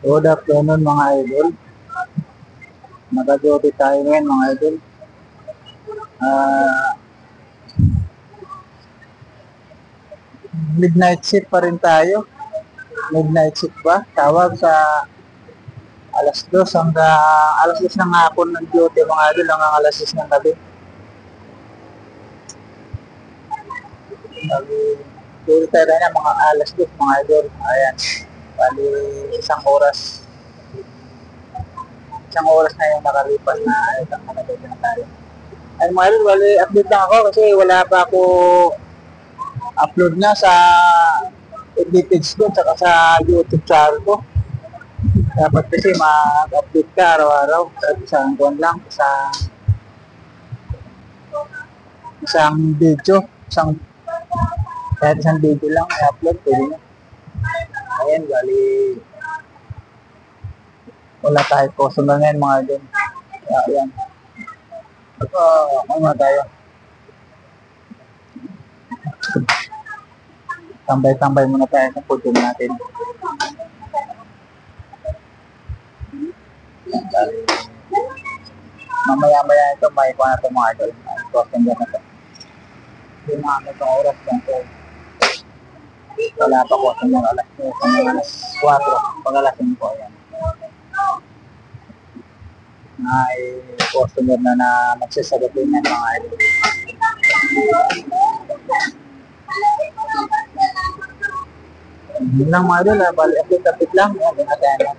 Good afternoon mga idol. Nag-duty tayo ngayon mga idol. Ah, Midnight shift pa rin tayo. Midnight shift ba? Tawag sa alas 2 hanggang alas 2 ng hapon ng duty mga idol hanggang alas 6 ng gabi. Duty tayo na mga alas 2 mga idol. Ayan. Bali isang oras. Isang oras na yung nakalipas na isang nag-duty na tayo. Ay mga idol, bali update lang ako kasi wala pa ako upload na sa FB page ko saka sa YouTube channel ko. Dapat kasi mag-update ka araw-araw at isang buwan lang, isang video, kahit isang video lang i-upload, pwede na. Ayan, bali wala tayo customer ngayon mga din. Ayan. Ano tayo? Tambay-tambay muna tayo sa photo natin. Mamaya-maya ito, may ikuha na ito mga idol. Customer na ito. Yung mga itong oras lang ito. Wala pa customer, alas 4, pag alas 5, ayan. May customer na magsasagot din yan mga idol. Yun lang mga idol, bali update lang. Yan, natin